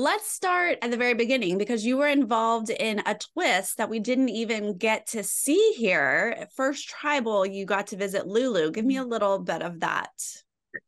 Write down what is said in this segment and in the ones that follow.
let's start at the very beginning because you were involved in a twist that we didn't even get to see here. First tribal, you got to visit Lulu. Give me a little bit of that.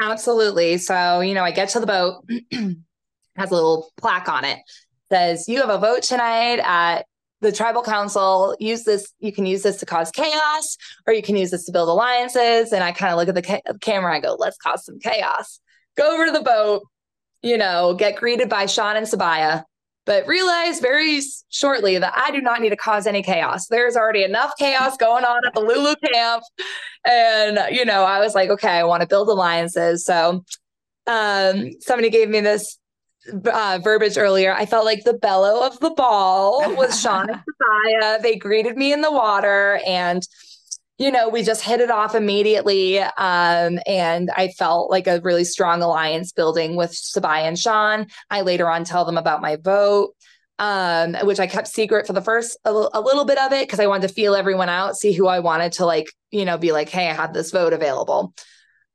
Absolutely. So, I get to the boat, has a little plaque on it, says, you have a vote tonight at the tribal council. Use this. You can use this to cause chaos, or you can use this to build alliances. And I kind of look at the camera. I go, let's cause some chaos. Go over to the boat, get greeted by Sean and Sabaya, but realize very shortly that I do not need to cause any chaos. There's already enough chaos going on at the Lulu camp. And, I was like, okay, I want to build alliances. So somebody gave me this verbiage earlier. I felt like the bellow of the ball was Sean and Sabaya. They greeted me in the water and we just hit it off immediately. And I felt like a really strong alliance building with Sabaya and Sean. I later on tell them about my vote, which I kept secret for the first, a little bit of it, because I wanted to feel everyone out, see who I wanted to be like, hey, I had this vote available.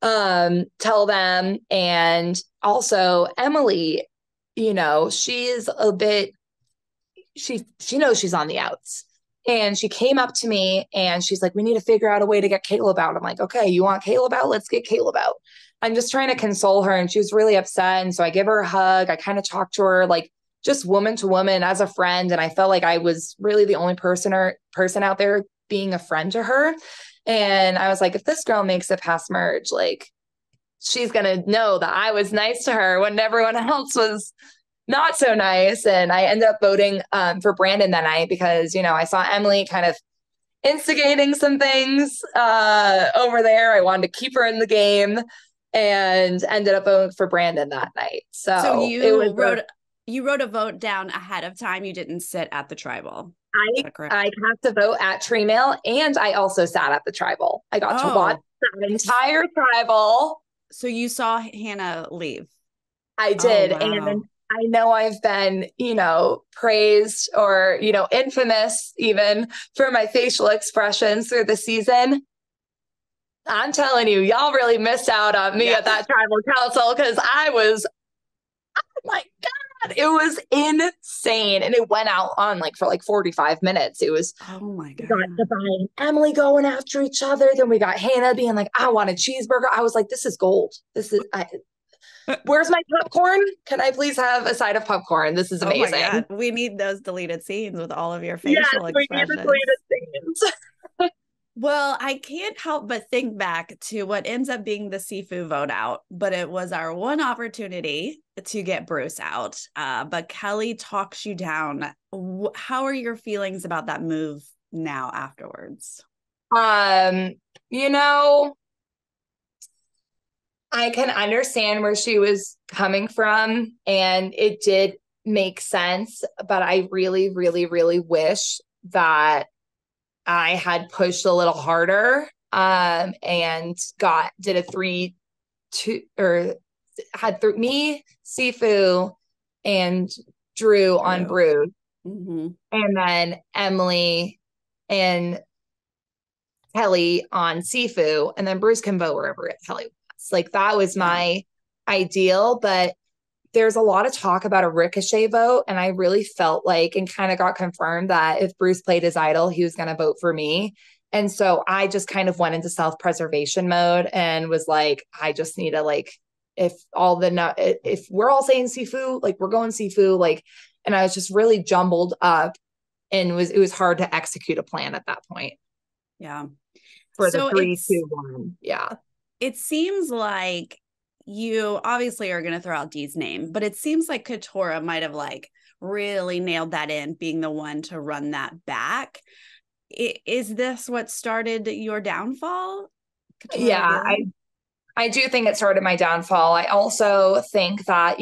Tell them. And also Emily, she is a bit, she knows she's on the outs. And she came up to me and she's like, we need to figure out a way to get Caleb out. I'm like, okay, you want Caleb out? Let's get Caleb out. I'm just trying to console her. And she was really upset. And so I give her a hug. I kind of talked to her like just woman to woman as a friend. And I felt like I was really the only person out there being a friend to her. And I was like, if this girl makes it past merge, like she's going to know that I was nice to her when everyone else was not so nice. And I ended up voting for Brandon that night because, I saw Emily kind of instigating some things over there. I wanted to keep her in the game and ended up voting for Brandon that night. So you wrote a vote down ahead of time. You didn't sit at the tribal. I have to vote at Tree Mail, and I also sat at the tribal. I got to watch the entire tribal. So you saw Hannah leave. I did. Oh, wow. And I know I've been, praised or, infamous even for my facial expressions through the season. I'm telling you, y'all really missed out on me at that tribal council because oh my God, it was insane. And it went out on for 45 minutes. It was, oh my God. We got Sabaya and Emily going after each other. Then we got Hannah being like, I want a cheeseburger. I was like, this is gold. Where's my popcorn? Can I please have a side of popcorn? This is amazing. Oh my God. We need those deleted scenes with all of your facial expressions. We need the deleted scenes. Well, I can't help but think back to what ends up being the Sifu vote out, but it was our one opportunity to get Bruce out. But Kelly talks you down. How are your feelings about that move now afterwards? I can understand where she was coming from, and it did make sense, but I really, really, really wish that I had pushed a little harder and did a 3-2 or had me, Sifu, and Drew on Brood. Mm-hmm. And then Emily and Kelly on Sifu, and then Bruce can vote wherever Kelly wants. Like that was my ideal, but there's a lot of talk about a ricochet vote. And I really felt like, and kind of got confirmed that if Bruce played his idol, he was going to vote for me. And so I just kind of went into self-preservation mode and was like, I just need to if we're all saying Sifu, we're going Sifu, and I was just really jumbled up and it was hard to execute a plan at that point. Yeah. For the 3-2-1. Yeah. It seems like you obviously are going to throw out Dee's name, but it seems like Katora might have really nailed that in, being the one to run that back. Is this what started your downfall? Katora, yeah, I do think it started my downfall. I also think that,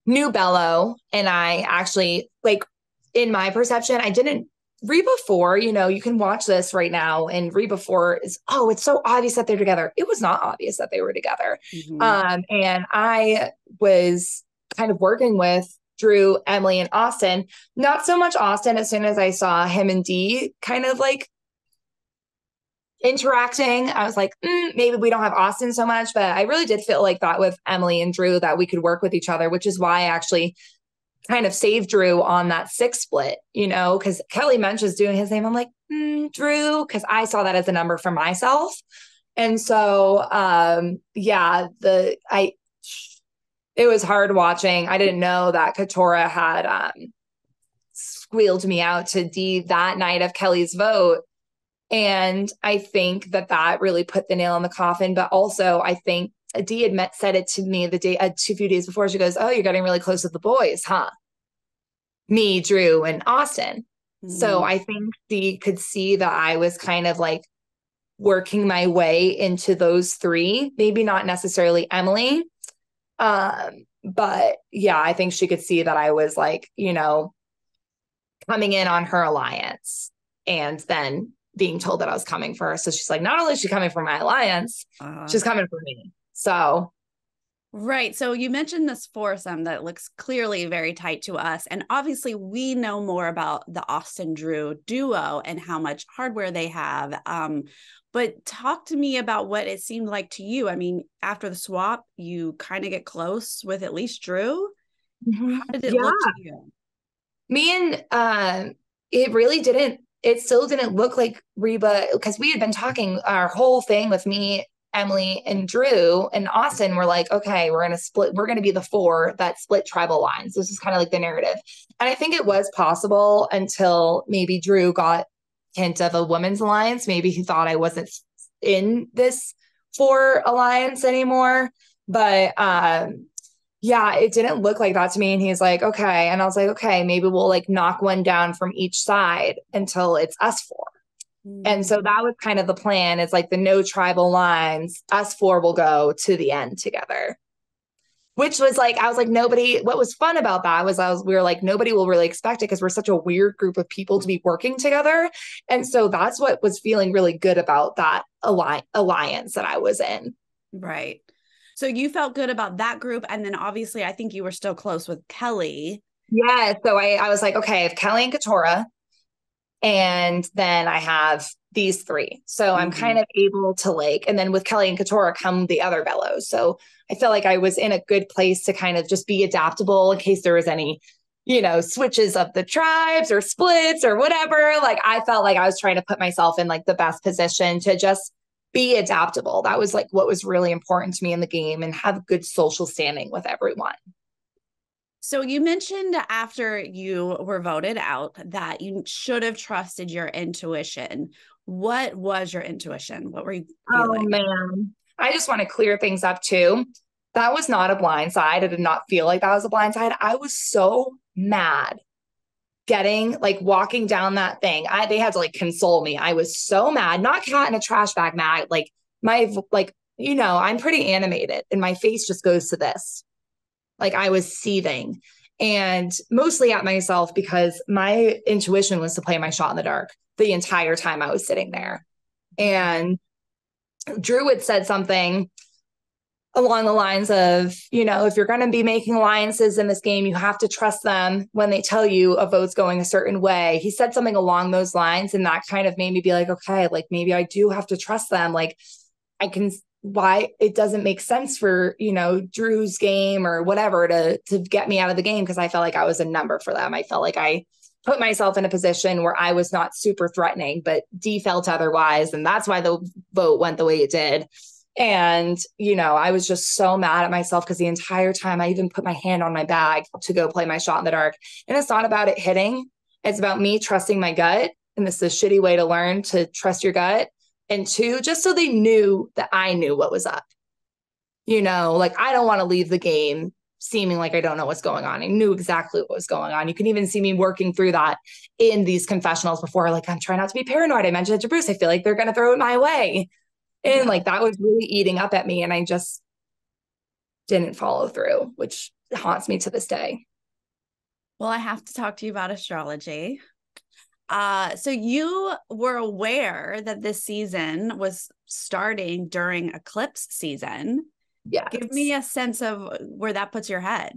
New Bello and I actually, in my perception, I didn't Reba 4, you can watch this right now, and Reba 4 is, it's so obvious that they're together. It was not obvious that they were together. Mm-hmm. And I was kind of working with Drew, Emily, and Austin. Not so much Austin as soon as I saw him and Dee kind of interacting. I was like, maybe we don't have Austin so much, but I really did feel like that with Emily and Drew that we could work with each other, which is why I actually kind of save Drew on that 6 split, because Kelly mentions doing his name. I'm like, Drew, because I saw that as a number for myself. And so, it was hard watching. I didn't know that Katora had squealed me out to D that night of Kelly's vote. And I think that really put the nail in the coffin. But also, I think Dee had said it to me a few days before. She goes, "Oh, you're getting really close with the boys, huh?" Me, Drew, and Austin. So I think Dee could see that I was kind of like working my way into those 3, maybe not necessarily Emily. But yeah, I think she could see that I was like, coming in on her alliance and then being told that I was coming for her. So she's like, not only is she coming for my alliance, she's coming for me. So. Right. So you mentioned this foursome that looks clearly very tight to us. And obviously we know more about the Austin Drew duo and how much hardware they have. But talk to me about what it seemed like to you. I mean, after the swap, you kind of get close with at least Drew. How did it look to you? Me and it still didn't look like Reba, because we had been talking our whole thing with me, Emily, and Drew and Austin. We're like, okay, we're going to be the 4 that split tribal lines. This is kind of like the narrative. And I think it was possible until maybe Drew got hint of a women's alliance. Maybe he thought I wasn't in this 4 alliance anymore. But it didn't look like that to me. And he's like, okay. And I was like, okay, maybe we'll like knock one down from each side until it's us 4. And so that was kind of the plan. It's like the no tribal lines, us 4 will go to the end together. Which was like, I was like, what was fun about that was we were like, nobody will really expect it because we're such a weird group of people to be working together. And so that's what was feeling really good about that alliance that I was in. Right. So you felt good about that group. And then obviously I think you were still close with Kelly. Yeah. So I was like, okay, if Kelly and Katora, and then I have these 3. So I'm kind of able to and then with Kelly and Katora come the other bellows. So I felt like I was in a good place to kind of just be adaptable in case there was any, switches of the tribes or splits or whatever. Like I felt like I was trying to put myself in like the best position to just be adaptable. That was like what was really important to me in the game, and have good social standing with everyone. So you mentioned after you were voted out that you should have trusted your intuition. What was your intuition? What were you feeling? Oh, man. I just want to clear things up too. That was not a blind side. I did not feel like that was a blind side. I was so mad walking down that thing. They had to like console me. I was so mad, not cat in a trash bag mad. I'm pretty animated and my face just goes to this. Like I was seething, and mostly at myself because my intuition was to play my shot in the dark the entire time I was sitting there. And Drew had said something along the lines of, if you're going to be making alliances in this game, you have to trust them when they tell you a vote's going a certain way. He said something along those lines, and that kind of made me be like, okay, like maybe I do have to trust them. Like why it doesn't make sense for, Drew's game or whatever to get me out of the game, because I felt like I was a number for them. I felt like I put myself in a position where I was not super threatening, but Dee felt otherwise. And that's why the vote went the way it did. And, I was just so mad at myself because the entire time I even put my hand on my bag to go play my shot in the dark. And it's not about it hitting. It's about me trusting my gut. And this is a shitty way to learn to trust your gut. And 2, just so they knew that I knew what was up. I don't want to leave the game seeming like I don't know what's going on. I knew exactly what was going on. You can even see me working through that in these confessionals before. Like, I'm trying not to be paranoid. I mentioned it to Bruce. I feel like they're going to throw it my way. And that was really eating up at me. And I just didn't follow through, which haunts me to this day. Well, I have to talk to you about astrology. So you were aware that this season was starting during eclipse season. Yeah. Give me a sense of where that puts your head.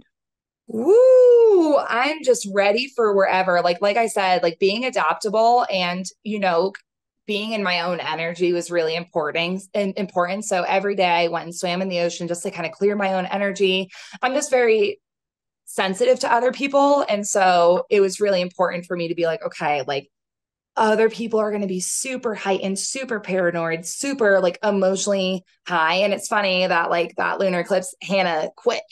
Ooh, I'm just ready for wherever. Like I said, like being adaptable and, being in my own energy was really important. So every day I went and swam in the ocean just to kind of clear my own energy. I'm just very sensitive to other people. And so it was really important for me to be like, okay, like other people are going to be super heightened, super paranoid, super like emotionally high. And it's funny that like that lunar eclipse, Hannah quit.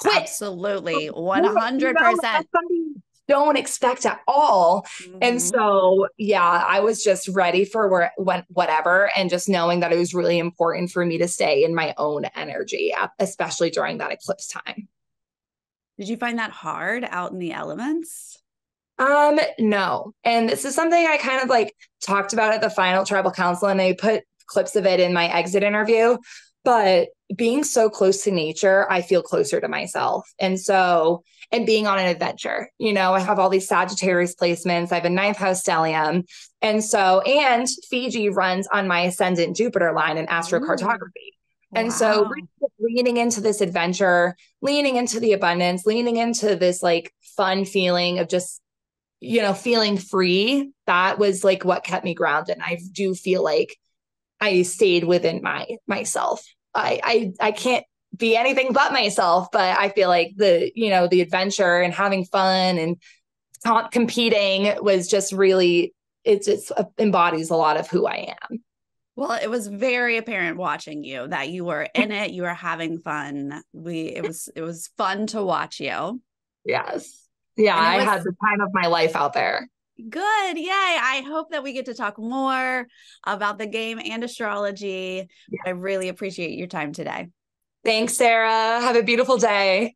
Absolutely. 100%. Don't expect at all. Mm-hmm. And so, yeah, I was just ready for whatever. And just knowing that it was really important for me to stay in my own energy, especially during that eclipse time. Did you find that hard out in the elements? No. And this is something I kind of like talked about at the final tribal council, and I put clips of it in my exit interview. But being so close to nature, I feel closer to myself. And so, and being on an adventure, you know, I have all these Sagittarius placements. I have a 9th house stellium. And so, and Fiji runs on my ascendant Jupiter line in astrocartography. Wow. And so leaning into this adventure, leaning into the abundance, leaning into this like fun feeling of just, you know, feeling free, that was like what kept me grounded. And I do feel like I stayed within myself. I can't be anything but myself, but I feel like the, you know, the adventure and having fun and competing was just really, it just embodies a lot of who I am. Well, it was very apparent watching you that you were in it, you were having fun. It was fun to watch you. Yes. Yeah, I had the time of my life out there. Good. Yay. I hope that we get to talk more about the game and astrology. Yeah. I really appreciate your time today. Thanks, Sarah. Have a beautiful day.